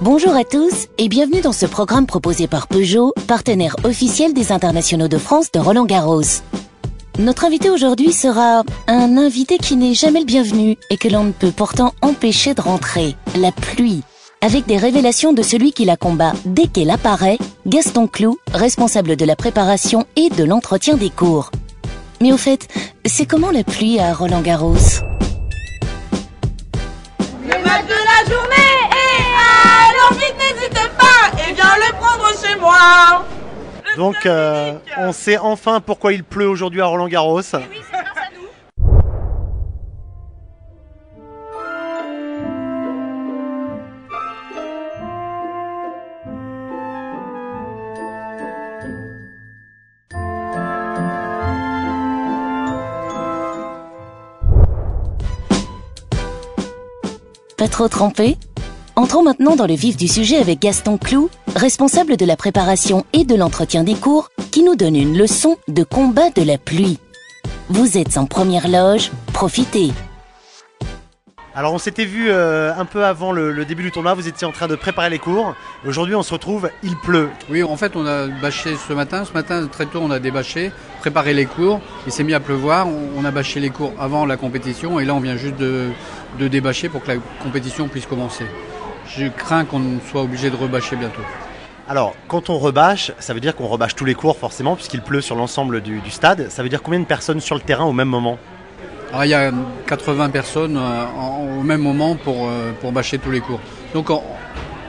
Bonjour à tous et bienvenue dans ce programme proposé par Peugeot, partenaire officiel des Internationaux de France de Roland-Garros. Notre invité aujourd'hui sera un invité qui n'est jamais le bienvenu et que l'on ne peut pourtant empêcher de rentrer, la pluie. Avec des révélations de celui qui la combat dès qu'elle apparaît, Gaston Cloux, responsable de la préparation et de l'entretien des cours. Mais au fait, c'est comment la pluie à Roland-Garros ? Le match de la journée est alors vite n'hésitez pas et viens le prendre chez moi. Donc on sait enfin pourquoi il pleut aujourd'hui à Roland-Garros. Oui, c'est grâce à nous. Pas trop trempé ? Entrons maintenant dans le vif du sujet avec Gaston Cloux, responsable de la préparation et de l'entretien des cours, qui nous donne une leçon de combat de la pluie. Vous êtes en première loge, profitez. Alors on s'était vu un peu avant le début du tournoi, vous étiez en train de préparer les cours. Aujourd'hui on se retrouve, il pleut. Oui, en fait on a bâché ce matin. Ce matin très tôt on a débâché, préparé les cours. Il s'est mis à pleuvoir, on a bâché les cours avant la compétition et là on vient juste de débâcher pour que la compétition puisse commencer. Je crains qu'on soit obligé de rebâcher bientôt. Alors quand on rebâche, ça veut dire qu'on rebâche tous les cours forcément puisqu'il pleut sur l'ensemble du stade. Ça veut dire combien de personnes sur le terrain au même moment ? Alors, il y a 80 personnes au même moment pour bâcher tous les cours. Donc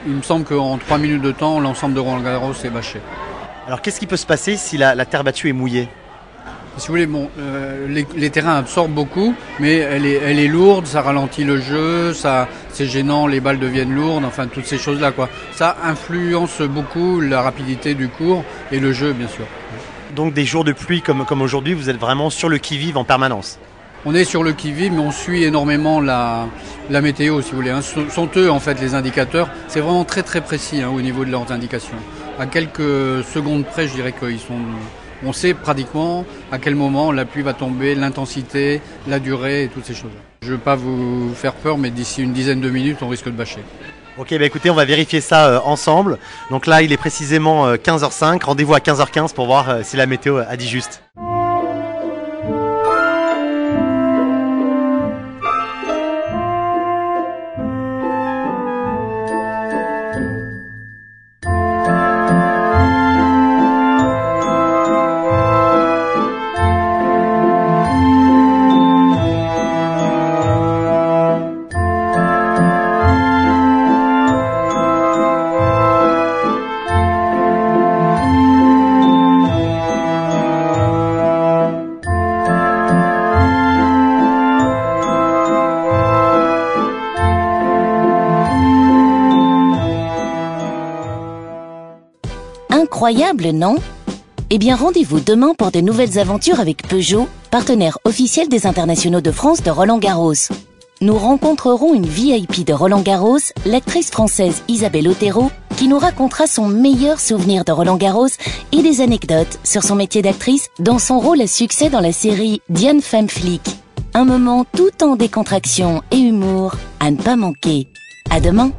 il me semble qu'en 3 minutes de temps, l'ensemble de Roland-Garros est bâché. Alors qu'est-ce qui peut se passer si la terre battue est mouillée ? Si vous voulez, bon, les terrains absorbent beaucoup, mais elle est lourde, ça ralentit le jeu, c'est gênant, les balles deviennent lourdes, enfin toutes ces choses-là, quoi. Ça influence beaucoup la rapidité du cours et le jeu, bien sûr. Donc des jours de pluie comme aujourd'hui, vous êtes vraiment sur le qui-vive en permanence ? On est sur le qui-vive, mais on suit énormément la météo, si vous voulez. Ce sont eux, en fait, les indicateurs. C'est vraiment très très précis au niveau de leurs indications. À quelques secondes près, je dirais on sait pratiquement à quel moment la pluie va tomber, l'intensité, la durée et toutes ces choses. Je ne veux pas vous faire peur, mais d'ici une dizaine de minutes, on risque de bâcher. Ok, écoutez, on va vérifier ça ensemble. Donc là, il est précisément 15h05. Rendez-vous à 15h15 pour voir si la météo a dit juste. Incroyable, non ? Eh bien, rendez-vous demain pour de nouvelles aventures avec Peugeot, partenaire officiel des Internationaux de France de Roland-Garros. Nous rencontrerons une VIP de Roland-Garros, l'actrice française Isabelle Otero, qui nous racontera son meilleur souvenir de Roland-Garros et des anecdotes sur son métier d'actrice dans son rôle à succès dans la série Diane Femme Flic. Un moment tout en décontraction et humour à ne pas manquer. À demain!